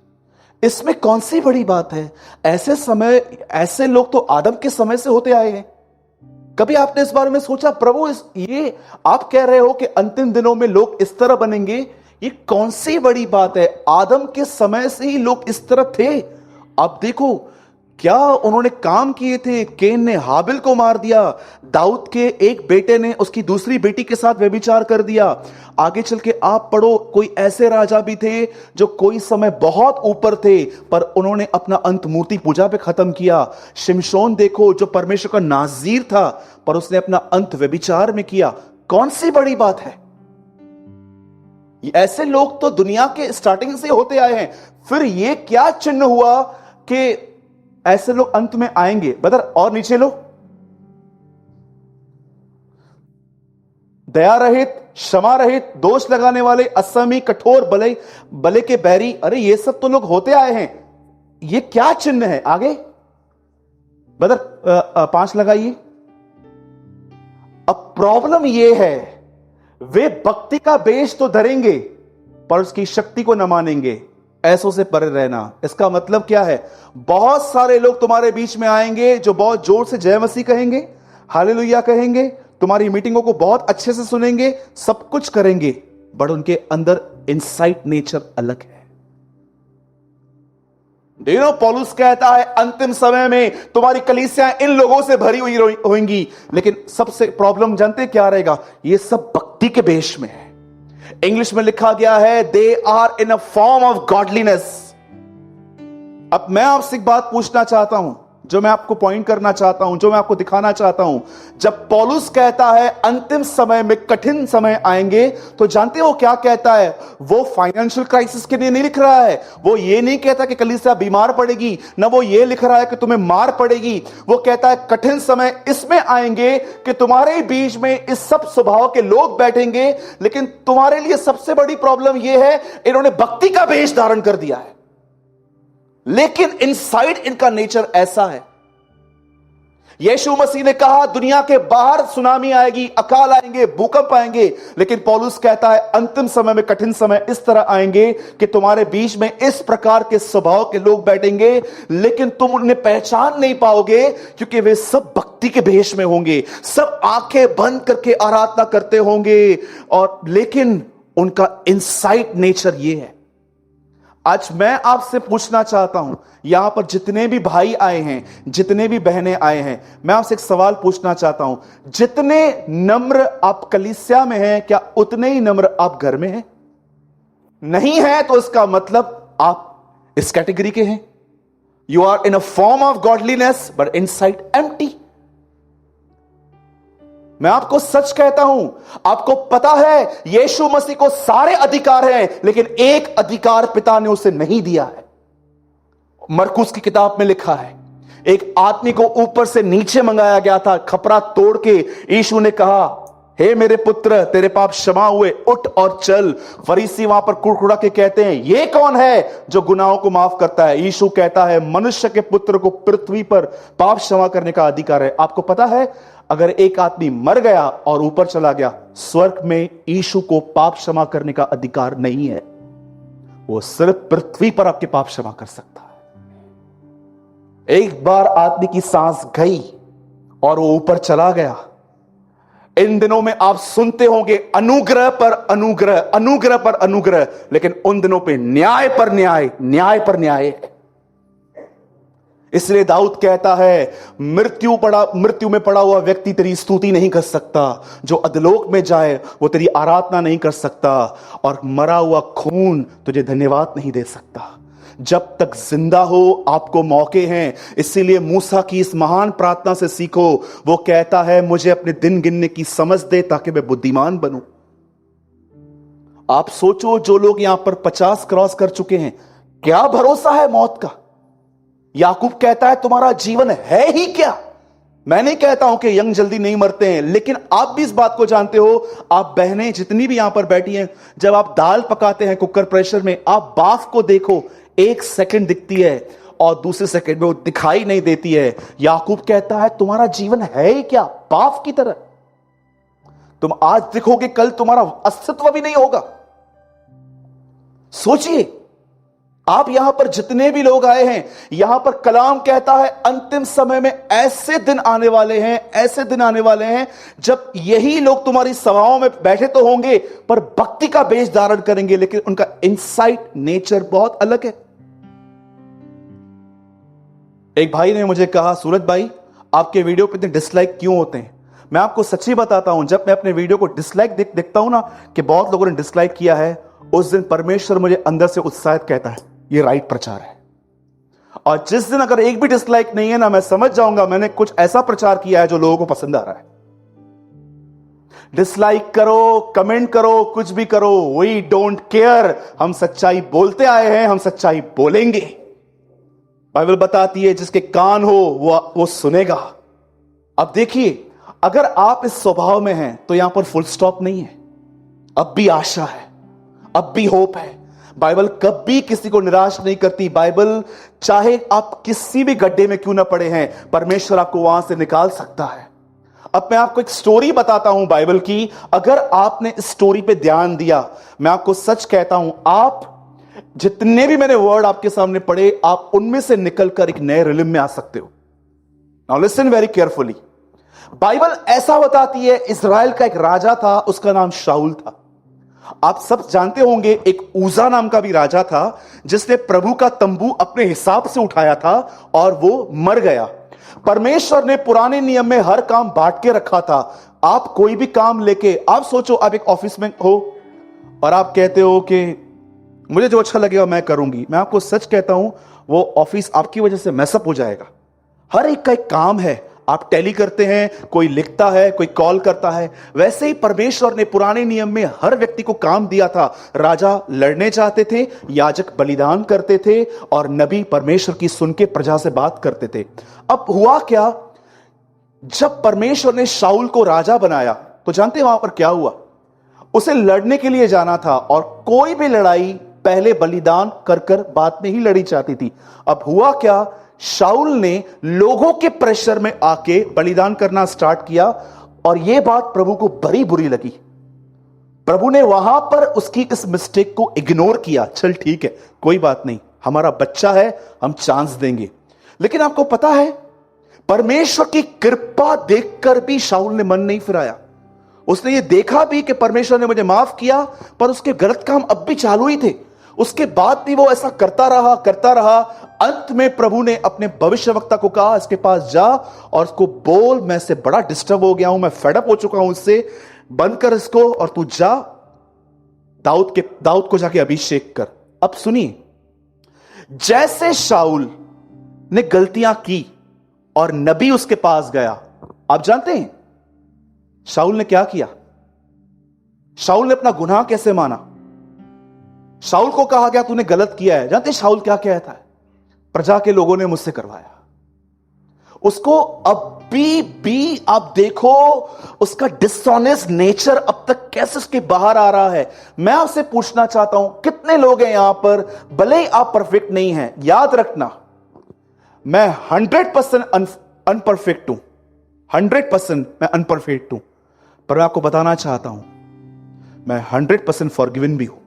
इसमें कौन सी बड़ी बात है? ऐसे समय, ऐसे लोग तो आदम के समय से होते आए हैं। कभी आपने इस बारे में सोचा, प्रभु ये आप कह रहे हो कि अंतिम दिनों में लोग इस तरह बनेंगे, ये कौन सी बड़ी बात है? आदम के समय से ही लोग इस तरह थे। अब देखो क्या उन्होंने काम किए थे। केन ने हाबिल को मार दिया, दाऊद के एक बेटे ने उसकी दूसरी बेटी के साथ व्यभिचार कर दिया। आगे चल के आप पढ़ो, कोई ऐसे राजा भी थे जो कोई समय बहुत ऊपर थे, पर उन्होंने अपना अंत मूर्ति पूजा पे खत्म किया। शिमशोन देखो, जो परमेश्वर का नाजीर था, पर उसने अपना अंत व्यभिचार में किया। कौन सी बड़ी बात है? ऐसे लोग तो दुनिया के स्टार्टिंग से होते आए हैं। फिर ये क्या चिन्ह हुआ कि ऐसे लोग अंत में आएंगे? बदर और नीचे लो, दया रहित, क्षमा रहित, दोष लगाने वाले, असमी, कठोर, बले के बैरी। अरे ये सब तो लोग होते आए हैं, ये क्या चिन्ह है? आगे बदर 5 लगाइए। अब प्रॉब्लम ये है, वे भक्ति का बेश तो धरेंगे पर उसकी शक्ति को न मानेंगे। ऐसों से परे रहना। इसका मतलब क्या है? बहुत सारे लोग तुम्हारे बीच में आएंगे जो बहुत जोर से जय मसीह कहेंगे, हालेलुया कहेंगे, तुम्हारी मीटिंगों को बहुत अच्छे से सुनेंगे, सब कुछ करेंगे, बट उनके अंदर इनसाइट नेचर अलग है। देखो पौलुस कहता है अंतिम समय में तुम्हारी कलीसियां इन लोगों से भरी हुई होंगी। लेकिन सबसे प्रॉब्लम जानते क्या रहेगा? ये सब भक्ति के बेश में है। इंग्लिश में लिखा गया है they are in a form of godliness. अब मैं आपसे एक बात पूछना चाहता हूं, जो मैं आपको पॉइंट करना चाहता हूं, जो मैं आपको दिखाना चाहता हूं। जब पौलुस कहता है अंतिम समय में कठिन समय आएंगे, तो जानते हो क्या कहता है? वो फाइनेंशियल क्राइसिस के लिए नहीं लिख रहा है। वो ये नहीं कहता कि कलीसिया बीमार पड़ेगी, ना वो ये लिख रहा है कि तुम्हें मार पड़ेगी। वो कहता है कठिन समय इसमें आएंगे कि तुम्हारे बीच में इस सब स्वभाव के लोग बैठेंगे, लेकिन तुम्हारे लिए सबसे बड़ी प्रॉब्लम यह है, इन्होंने भक्ति का वेश धारण कर दिया है, लेकिन इनसाइड इनका नेचर ऐसा है। यीशु मसीह ने कहा दुनिया के बाहर सुनामी आएगी, अकाल आएंगे, भूकंप आएंगे, लेकिन पौलुस कहता है अंतिम समय में, कठिन समय इस तरह आएंगे कि तुम्हारे बीच में इस प्रकार के स्वभाव के लोग बैठेंगे, लेकिन तुम उन्हें पहचान नहीं पाओगे, क्योंकि वे सब भक्ति के भेष में होंगे, सब आंखें बंद करके आराधना करते होंगे, और लेकिन उनका इनसाइड नेचर ये है। आज मैं आपसे पूछना चाहता हूं, यहां पर जितने भी भाई आए हैं, जितने भी बहनें आए हैं, मैं आपसे एक सवाल पूछना चाहता हूं। जितने नम्र आप कलीसिया में हैं, क्या उतने ही नम्र आप घर में हैं? नहीं है तो इसका मतलब आप इस कैटेगरी के हैं। You are in a form of godliness but inside empty. मैं आपको सच कहता हूं, आपको पता है यीशु मसीह को सारे अधिकार हैं, लेकिन एक अधिकार पिता ने उसे नहीं दिया है। मरकुस की किताब में लिखा है, एक आदमी को ऊपर से नीचे मंगाया गया था, खपरा तोड़ के यीशु ने कहा, हे मेरे पुत्र, तेरे पाप क्षमा हुए, उठ और चल। फरीसी वहां पर कुड़कुड़ा के कहते हैं, ये कौन है जो गुनाहों को माफ करता है? यीशु कहता है, मनुष्य के पुत्र को पृथ्वी पर पाप क्षमा करने का अधिकार है। आपको पता है, अगर एक आदमी मर गया और ऊपर चला गया, स्वर्ग में यीशु को पाप क्षमा करने का अधिकार नहीं है। वो सिर्फ पृथ्वी पर आपके पाप क्षमा कर सकता है। एक बार आदमी की सांस गई और वो ऊपर चला गया। इन दिनों में आप सुनते होंगे अनुग्रह पर अनुग्रह, अनुग्रह पर अनुग्रह, लेकिन उन दिनों पे न्याय पर न्याय, न्याय पर न्याय है। इसलिए दाऊद कहता है, मृत्यु में पड़ा हुआ व्यक्ति तेरी स्तुति नहीं कर सकता, जो अधलोक में जाए वो तेरी आराधना नहीं कर सकता, और मरा हुआ खून तुझे धन्यवाद नहीं दे सकता। जब तक जिंदा हो आपको मौके हैं। इसीलिए मूसा की इस महान प्रार्थना से सीखो। वो कहता है, मुझे अपने दिन गिनने की समझ दे ताकि मैं बुद्धिमान बनूं। आप सोचो, जो लोग यहां पर 50 क्रॉस कर चुके हैं, क्या भरोसा है मौत का? याकूब कहता है, तुम्हारा जीवन है ही क्या? मैं नहीं कहता हूं कि यंग जल्दी नहीं मरते हैं, लेकिन आप भी इस बात को जानते हो, आप बहनें जितनी भी यहां पर बैठी हैं, जब आप दाल पकाते हैं कुकर प्रेशर में, आप बाफ को देखो, 1 सेकंड दिखती है और दूसरे सेकंड में वो दिखाई नहीं देती है। याकूब कहता है तुम्हारा जीवन है ही क्या, बाफ की तरह। तुम आज दिखोगे, कल तुम्हारा अस्तित्व भी नहीं होगा। सोचिए, आप यहां पर जितने भी लोग आए हैं, यहां पर कलाम कहता है अंतिम समय में ऐसे दिन आने वाले हैं, ऐसे दिन आने वाले हैं जब यही लोग तुम्हारी सभाओं में बैठे तो होंगे पर भक्ति का वेश धारण करेंगे, लेकिन उनका इनसाइट नेचर बहुत अलग है। एक भाई ने मुझे कहा, सूरज भाई आपके वीडियो पे इतने डिसलाइक क्यों होते हैं? मैं आपको सच्ची बताता हूं, जब मैं अपने वीडियो को डिसलाइक देखता हूं ना कि बहुत लोगों ने डिसलाइक किया है, उस दिन परमेश्वर मुझे अंदर से उत्साहित कहता है ये राइट प्रचार है। और जिस दिन अगर एक भी डिसलाइक नहीं है ना, मैं समझ जाऊंगा मैंने कुछ ऐसा प्रचार किया है जो लोगों को पसंद आ रहा है। डिसलाइक करो, कमेंट करो, कुछ भी करो, वी डोंट केयर। हम सच्चाई बोलते आए हैं, हम सच्चाई बोलेंगे। बाइबल बताती है जिसके कान हो वो सुनेगा। अब देखिए, अगर आप इस स्वभाव में हैं तो यहां पर फुल स्टॉप नहीं है, अब भी आशा है, अब भी होप है। बाइबल कभी किसी को निराश नहीं करती। बाइबल चाहे आप किसी भी गड्ढे में क्यों ना पड़े हैं, परमेश्वर आपको वहां से निकाल सकता है। अब मैं आपको एक स्टोरी बताता हूं बाइबल की। अगर आपने इस स्टोरी पे ध्यान दिया, मैं आपको सच कहता हूं, आप जितने भी मैंने वर्ड आपके सामने पढ़े, आप उनमें से निकलकर एक नए रिलिम में आ सकते हो। Now listen very carefully. Bible ऐसा बताती है, इजराइल का एक राजा था, उसका नाम शाऊल था। आप सब जानते होंगे एक ऊजा नाम का भी राजा था जिसने प्रभु का तंबू अपने हिसाब से उठाया था और वो मर गया। परमेश्वर ने पुराने नियम में हर काम बांट के रखा था। आप कोई भी काम लेके, आप सोचो आप एक ऑफिस में हो और आप कहते हो कि मुझे जो अच्छा लगेगा मैं करूंगी। मैं आपको सच कहता हूं, वो ऑफिस आपकी वजह से मैसअप हो जाएगा। हर एक का एक काम है, आप टैली करते हैं, कोई लिखता है, कोई कॉल करता है। वैसे ही परमेश्वर ने पुराने नियम में हर व्यक्ति को काम दिया था। राजा लड़ने चाहते थे, याजक बलिदान करते थे और नबी परमेश्वर की सुन के प्रजा से बात करते थे। अब हुआ क्या, जब परमेश्वर ने शाऊल को राजा बनाया तो जानते हैं वहां पर क्या हुआ? उसे लड़ने के लिए जाना था और कोई भी लड़ाई पहले बलिदान कर कर बात नहीं लड़ी जाती थी। अब हुआ क्या, शाऊल ने लोगों के प्रेशर में आके बलिदान करना स्टार्ट किया और यह बात प्रभु को बड़ी बुरी लगी। प्रभु ने वहां पर उसकी इस मिस्टेक को इग्नोर किया। चल ठीक है, कोई बात नहीं, हमारा बच्चा है, हम चांस देंगे। लेकिन आपको पता है, परमेश्वर की कृपा देखकर भी शाऊल ने मन नहीं फिराया। उसने ये देखा भी कि परमेश्वर ने मुझे माफ किया, पर उसके गलत काम अब भी चालू ही थे। उसके बाद भी वो ऐसा करता रहा। अंत में प्रभु ने अपने भविष्यवक्ता को कहा, इसके पास जा और उसको बोल, मैं इससे बड़ा डिस्टर्ब हो गया हूं, मैं फेडअप हो चुका हूं इससे, बंद कर इसको और तू जा दाऊद को जाके अभिषेक कर। अब सुनिए, जैसे शाऊल ने गलतियां की और नबी उसके पास गया, आप जानते हैं शाऊल ने क्या किया? शाऊल ने अपना गुनाह कैसे माना? शाऊल को कहा गया तूने गलत किया है। जानते शाऊल क्या कहता है? प्रजा के लोगों ने मुझसे करवाया। उसको अभी भी आप देखो, उसका डिसऑनेस्ट नेचर अब तक कैसे उसके बाहर आ रहा है। मैं आपसे पूछना चाहता हूं, कितने लोग हैं यहां पर, भले ही आप परफेक्ट नहीं हैं, याद रखना मैं 100% अनपरफेक्ट हूं, 100% मैं अनपरफेक्ट हूं, पर मैं आपको बताना चाहता हूं मैं 100% फॉरगिवन भी हूं।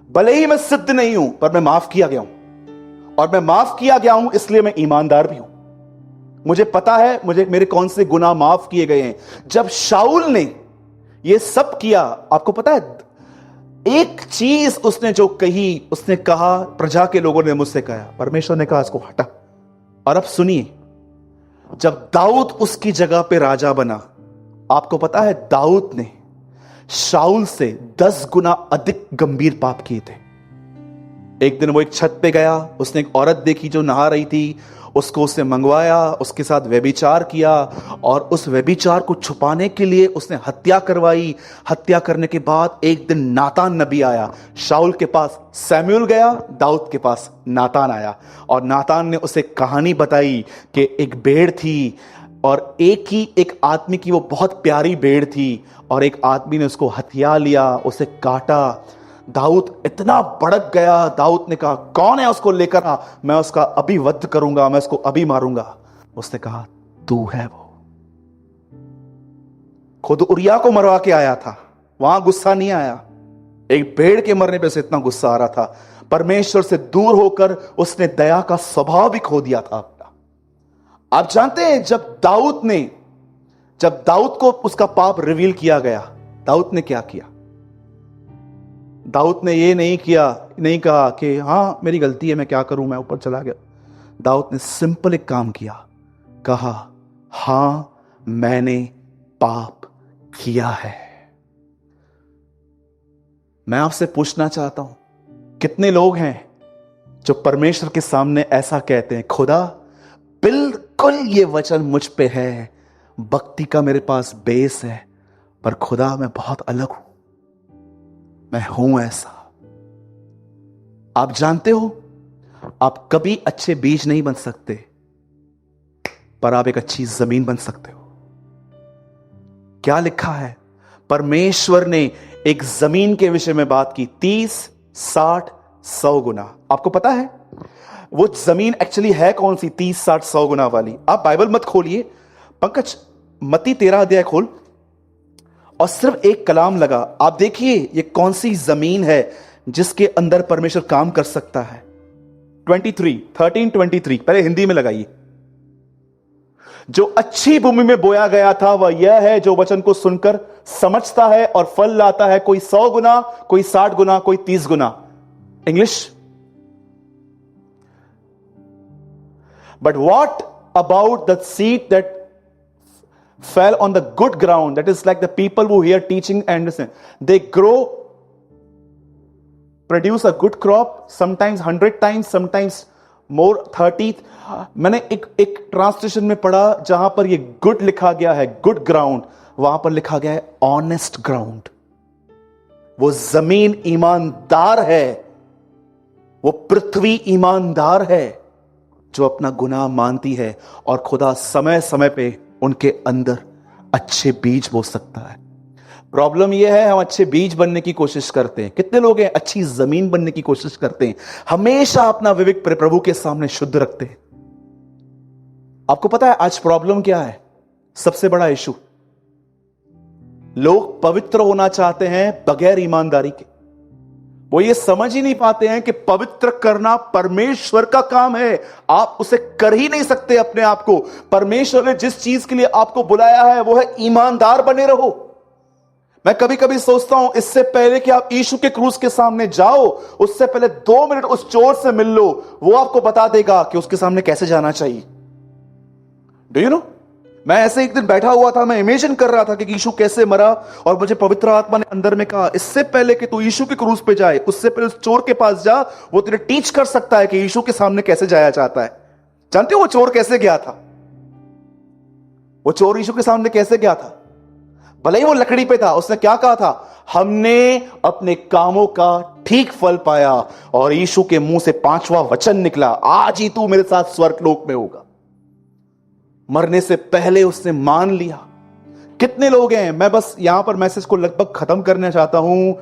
भले ही मैं सिद्ध नहीं हूं, पर मैं माफ किया गया हूं, और मैं माफ किया गया हूं इसलिए मैं ईमानदार भी हूं। मुझे पता है मेरे कौन से गुनाह माफ किए गए हैं। जब शाऊल ने यह सब किया, आपको पता है एक चीज उसने जो कही, उसने कहा प्रजा के लोगों ने मुझसे कहा, परमेश्वर ने कहा इसको हटा। और अब सुनिए, जब दाऊद उसकी जगह पे राजा बना, आपको पता है दाऊद ने शाऊल से 10 गुना अधिक गंभीर पाप किए थे। एक दिन वो एक छत पे गया, उसने एक औरत देखी जो नहा रही थी, उसको उसने मंगवाया, उसके साथ व्यभिचार किया और उस व्यभिचार को छुपाने के लिए उसने हत्या करवाई। हत्या करने के बाद एक दिन नातान नबी आया, शाऊल के पास सैमुएल गया, दाऊद के पास नातान आया और नातान ने उसे कहानी बताई कि एक भेड़ थी, और एक आदमी की वो बहुत प्यारी भेड़ थी और एक आदमी ने उसको हथिया लिया, उसे काटा। दाऊद इतना भड़क गया, दाऊद ने कहा कौन है, उसको लेकर आ, मैं उसका अभी वध करूंगा, मैं उसको अभी मारूंगा। उसने कहा तू है वो। खुद उरिया को मरवा के आया था, वहां गुस्सा नहीं आया। एक भेड़ के मरने पे से इतना गुस्सा आ रहा था। परमेश्वर से दूर होकर उसने दया का स्वभाव भी खो दिया था अपना। आप जानते हैं जब दाऊद को उसका पाप रिवील किया गया, दाऊद ने क्या किया? दाऊद ने ये नहीं कहा कि हां मेरी गलती है, मैं क्या करूं, मैं ऊपर चला गया। दाऊद ने सिंपल एक काम किया, कहा हां मैंने पाप किया है। मैं आपसे पूछना चाहता हूं, कितने लोग हैं जो परमेश्वर के सामने ऐसा कहते हैं, खुदा बिल्कुल ये वचन मुझ पे है, भक्ति का मेरे पास बेस है, पर खुदा मैं बहुत अलग हूं, मैं हूं ऐसा। आप जानते हो, आप कभी अच्छे बीज नहीं बन सकते, पर आप एक अच्छी जमीन बन सकते हो। क्या लिखा है? परमेश्वर ने एक जमीन के विषय में बात की, 30, 60, 100 गुना। आपको पता है वो जमीन एक्चुअली है कौन सी 30, 60, 100 गुना वाली? आप बाइबल मत खोलिए, पंकज मत्ती 13 अध्याय खोल और सिर्फ एक कलाम लगा, आप देखिए ये कौन सी जमीन है जिसके अंदर परमेश्वर काम कर सकता है। 13:23 पहले हिंदी में लगाइए। जो अच्छी भूमि में बोया गया था वह यह है जो वचन को सुनकर समझता है और फल लाता है, कोई 100 गुना, कोई 60 गुना, कोई 30 गुना। English, but what about the seed that fell on the good ground, that is like the people who hear teaching and listen, they grow, produce a good crop, sometimes 100 times, sometimes more 30। मैंने एक translation में पढ़ा जहां पर ये good लिखा गया है, गुड ग्राउंड, वहां पर लिखा गया है ऑनेस्ट ग्राउंड। वो जमीन ईमानदार है, वो पृथ्वी ईमानदार है जो अपना गुनाह मानती है और खुदा समय समय पे उनके अंदर अच्छे बीज बो सकता है। प्रॉब्लम यह है, हम अच्छे बीज बनने की कोशिश करते हैं। कितने लोग हैं अच्छी जमीन बनने की कोशिश करते हैं, हमेशा अपना विवेक प्रभु के सामने शुद्ध रखते हैं। आपको पता है आज प्रॉब्लम क्या है? सबसे बड़ा इशू, लोग पवित्र होना चाहते हैं बगैर ईमानदारी के। वो ये समझ ही नहीं पाते हैं कि पवित्र करना परमेश्वर का काम है, आप उसे कर ही नहीं सकते अपने आप को। परमेश्वर ने जिस चीज के लिए आपको बुलाया है वो है ईमानदार बने रहो। मैं कभी कभी सोचता हूं, इससे पहले कि आप यीशु के क्रूस के सामने जाओ, उससे पहले 2 मिनट उस चोर से मिल लो, वो आपको बता देगा कि उसके सामने कैसे जाना चाहिए। डू यू नो, मैं ऐसे एक दिन बैठा हुआ था, मैं इमेजिन कर रहा था कि यीशु कैसे मरा, और मुझे पवित्र आत्मा ने अंदर में कहा, इससे पहले कि तू यीशु के क्रूस पे जाए, उससे पहले उस चोर के पास जा, वो तेरे टीच कर सकता है कि यीशु के सामने कैसे जाया जाता है। जानते हो वो चोर कैसे गया था? वो चोर यीशु के सामने कैसे गया था? भले ही वो लकड़ी पे था, उसने क्या कहा था? हमने अपने कामों का ठीक फल पाया, और यीशु के मुंह से 5वां वचन निकला, आज ही तू मेरे साथ स्वर्गलोक में होगा। मरने से पहले उसने मान लिया। कितने लोग हैं, मैं बस यहां पर मैसेज को लगभग खत्म करना चाहता हूं।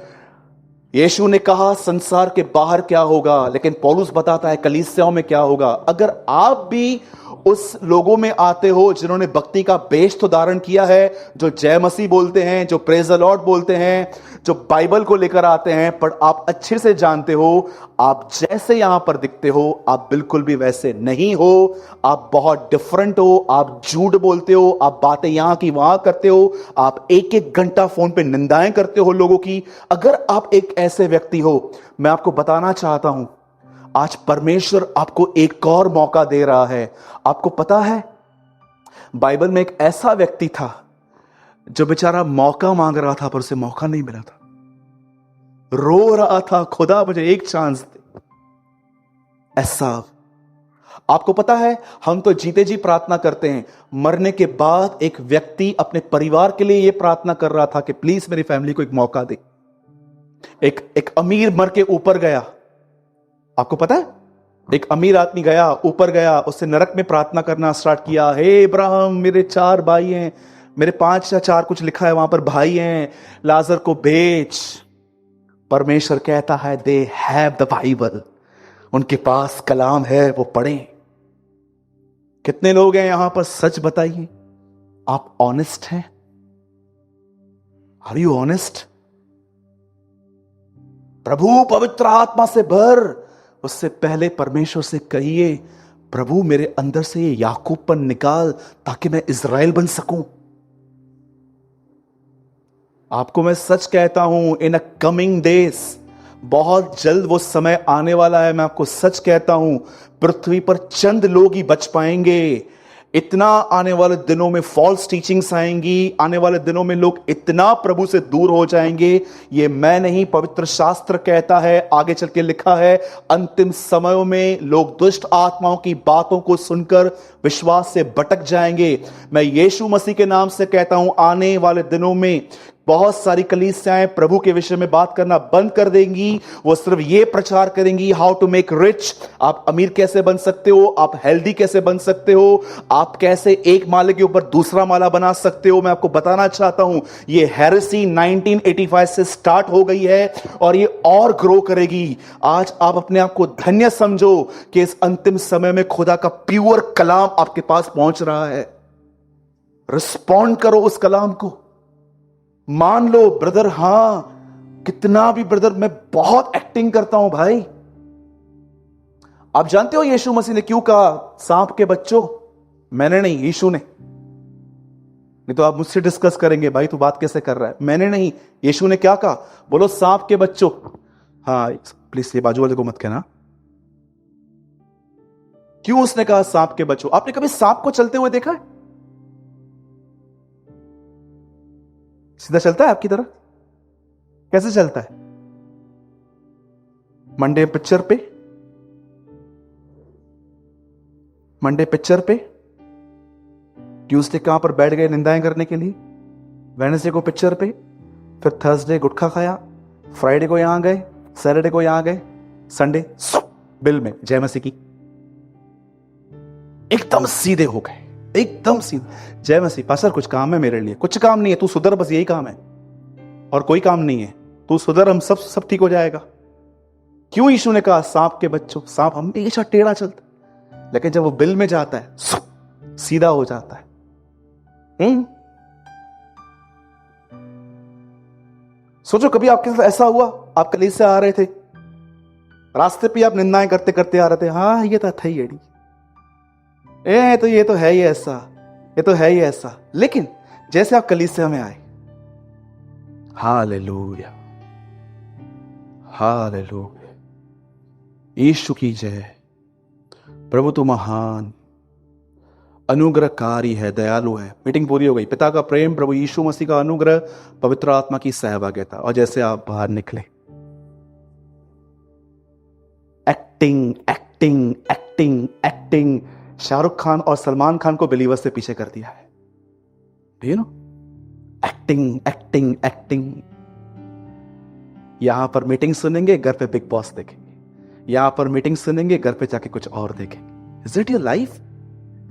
यीशु ने कहा संसार के बाहर क्या होगा, लेकिन पौलुस बताता है कलीसियाओं में क्या होगा। अगर आप भी उस लोगों में आते हो जिन्होंने भक्ति का बेश तो धारण किया है, जो जय मसीह बोलते हैं, जो प्रेज द लॉर्ड बोलते हैं, जो बाइबल को लेकर आते हैं, पर आप अच्छे से जानते हो आप जैसे यहां पर दिखते हो आप बिल्कुल भी वैसे नहीं हो, आप बहुत डिफरेंट हो, आप झूठ बोलते हो, आप बातें यहां की वहां करते हो, आप एक एक घंटा फोन पे निंदाएं करते हो लोगों की। अगर आप एक ऐसे व्यक्ति हो, मैं आपको बताना चाहता हूं, आज परमेश्वर आपको एक और मौका दे रहा है। आपको पता है बाइबल में एक ऐसा व्यक्ति था जो बेचारा मौका मांग रहा था पर उसे मौका नहीं मिला था, रो रहा था, खुदा मुझे एक चांस दे। ऐसा आपको पता है, हम तो जीते जी प्रार्थना करते हैं, मरने के बाद एक व्यक्ति अपने परिवार के लिए यह प्रार्थना कर रहा था कि प्लीज मेरी फैमिली को एक मौका दे। एक अमीर मर के ऊपर गया, आपको पता है एक अमीर आदमी गया, ऊपर गया, उससे नरक में प्रार्थना करना स्टार्ट किया। हे इब्राहिम, मेरे 4 भाई हैं, मेरे 5 या 4 कुछ लिखा है वहां पर, भाई हैं, लाजर को बेच। परमेश्वर कहता है दे हैव द बाइबल, उनके पास कलाम है, वो पढ़ें। कितने लोग हैं यहां पर, सच बताइए, आप ऑनेस्ट हैं? Are you honest? प्रभु पवित्र आत्मा से भर, उससे पहले परमेश्वर से कहिए प्रभु मेरे अंदर से ये याकूबपन निकाल ताकि मैं इज़राइल बन सकूं। आपको मैं सच कहता हूं, इन अ कमिंग डेज, बहुत जल्द वो समय आने वाला है, मैं आपको सच कहता हूं, पृथ्वी पर चंद लोग ही बच पाएंगे। इतना आने वाले दिनों में फॉल्स टीचिंग्स आएंगी, आने वाले दिनों में लोग इतना प्रभु से दूर हो जाएंगे। ये मैं नहीं, पवित्र शास्त्र कहता है, आगे चल के लिखा है, अंतिम समयों में लोग दुष्ट आत्माओं की बातों को सुनकर विश्वास से भटक जाएंगे। मैं यीशु मसीह के नाम से कहता हूं, आने वाले दिनों में बहुत सारी कलीसियाएं प्रभु के विषय में बात करना बंद कर देंगी। वो सिर्फ ये प्रचार करेंगी, हाउ टू मेक रिच, आप अमीर कैसे बन सकते हो, आप हेल्दी कैसे बन सकते हो, आप कैसे एक माले के ऊपर दूसरा माला बना सकते हो। मैं आपको बताना चाहता हूं, ये हेरेसी 1985 से स्टार्ट हो गई है और ये और ग्रो करेगी। आज आप अपने आप को धन्य समझो कि इस अंतिम समय में खुदा का प्योर कलाम आपके पास पहुंच रहा है। रिस्पॉन्ड करो उस कलाम को, मान लो ब्रदर, हां कितना भी ब्रदर, मैं बहुत एक्टिंग करता हूं भाई। आप जानते हो यीशु मसीह ने क्यों कहा सांप के बच्चों? मैंने नहीं, यीशु ने। नहीं तो आप मुझसे डिस्कस करेंगे, भाई तू बात कैसे कर रहा है। मैंने नहीं, यीशु ने क्या कहा? बोलो सांप के बच्चों। हाँ प्लीज ये बाजू वाले को मत कहना। क्यों उसने कहा सांप के बच्चों? आपने कभी सांप को चलते हुए देखा है? सीधा चलता है आपकी तरह? कैसे चलता है? मंडे पिक्चर पे ट्यूसडे कहां पर बैठ गए निंदाएं करने के लिए, वेडनेसडे को पिक्चर पे, फिर थर्सडे गुटखा खाया, फ्राइडे को यहां गए, सैटरडे को यहां गए, संडे बिल में जय मसीह की, एकदम सीधे हो गए, एकदम सीधे। जय मसीह पास्टर कुछ काम है मेरे लिए। कुछ काम नहीं है, तू सुधर, बस यही काम है और कोई काम नहीं है। तू सुधर, हम सब ठीक हो जाएगा। क्यों यीशु ने कहा सांप के बच्चों? सांप हमेशा टेढ़ा चलता है, लेकिन जब वो बिल में जाता है सीधा हो जाता है। सोचो कभी आपके साथ ऐसा हुआ, आप कलीसिया से आ रहे थे, रास्ते पे आप निंदाएं करते करते आ रहे थे, हाँ ये तो था ही एडी, तो ये तो है ही ऐसा, ये तो है ही ऐसा। लेकिन जैसे आप कलीसिया में आए, हालेलुया हालेलुया, यीशु की जय। प्रभु तू महान अनुग्रहकारी है, दयालु है। मीटिंग पूरी हो गई। पिता का प्रेम, प्रभु यीशु मसीह का अनुग्रह, पवित्र आत्मा की सहभागिता। और जैसे आप बाहर निकले, acting acting acting acting, Shahrukh Khan और सलमान खान को बिलीवर से पीछे कर दिया है। You know, acting acting acting. यहां पर मीटिंग सुनेंगे, घर पे बिग बॉस देखेंगे। यहां पर मीटिंग सुनेंगे, घर पे जाके कुछ और देखेंगे। Is it your life?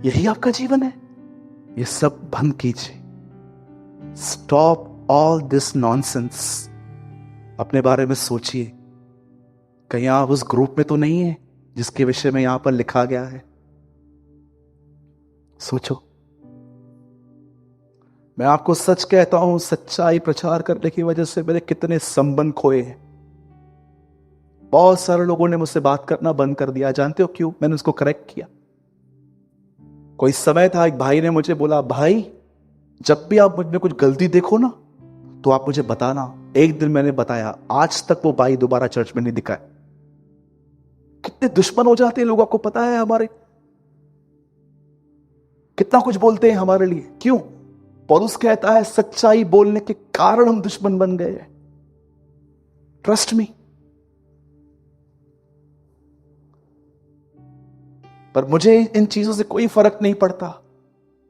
यही आपका जीवन है? ये सब बंद कीजिए। Stop all this nonsense. अपने बारे में सोचिए, कहीं आप उस ग्रुप में तो नहीं है जिसके विषय में यहां पर लिखा गया है? सोचो। मैं आपको सच कहता हूं, सच्चाई प्रचार करने की वजह से मेरे कितने संबंध खोए हैं। बहुत सारे लोगों ने मुझसे बात करना बंद कर दिया। जानते हो क्यों? मैंने उसको करेक्ट किया। कोई समय था, एक भाई ने मुझे बोला, भाई जब भी आप मुझ में कुछ गलती देखो ना तो आप मुझे बताना। एक दिन मैंने बताया, आज तक वो भाई दोबारा चर्च में नहीं दिखा है। कितने दुश्मन हो जाते हैं लोग, आपको पता है हमारे, कितना कुछ बोलते हैं हमारे लिए। क्यों? पौलुस कहता है सच्चाई बोलने के कारण हम दुश्मन बन गए हैं। Trust me. पर मुझे इन चीजों से कोई फर्क नहीं पड़ता।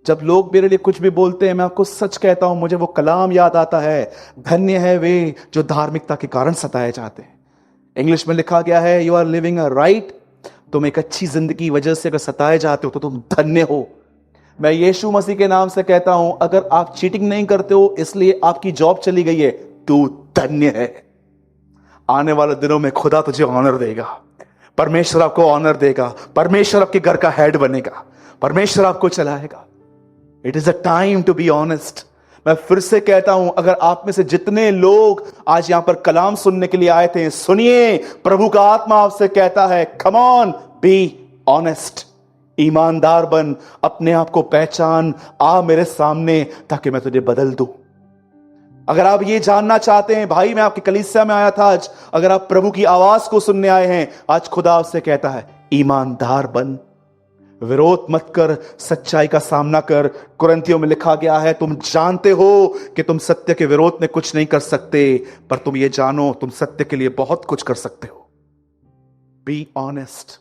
जब लोग मेरे लिए कुछ भी बोलते हैं, मैं आपको सच कहता हूं, मुझे वो कलाम याद आता है, धन्य है वे जो धार्मिकता के कारण सताए जाते हैं। इंग्लिश में लिखा गया है, you are living a right तुम एक अच्छी जिंदगी की वजह से अगर सताए जाते हो तो तुम धन्य हो। मैं यीशु मसीह के नाम से कहता हूं, अगर आप चीटिंग नहीं करते हो इसलिए आपकी जॉब चली गई है, तू धन्य है। आने वाले दिनों में खुदा तुझे ऑनर देगा, परमेश्वर आपको ऑनर देगा, परमेश्वर आपके घर का हेड बनेगा, परमेश्वर आपको चलाएगा। It is a time to be honest. मैं फिर से कहता हूं, अगर आप में से जितने लोग आज यहां पर कलाम सुनने के लिए आए थे, सुनिए, प्रभु का आत्मा आपसे कहता है, कम ऑन, बी ऑनेस्ट। ईमानदार बन, अपने आप को पहचान, आ मेरे सामने ताकि मैं तुझे बदल दूं। अगर आप ये जानना चाहते हैं, भाई मैं आपकी कलीसिया में आया था आज, अगर आप प्रभु की आवाज को सुनने आए हैं, आज खुदा आपसे कहता है, ईमानदार बन, विरोध मत कर, सच्चाई का सामना कर। कुरिन्थियों में लिखा गया है, तुम जानते हो कि तुम सत्य के विरोध में कुछ नहीं कर सकते, पर तुम ये जानो तुम सत्य के लिए बहुत कुछ कर सकते हो। Be honest.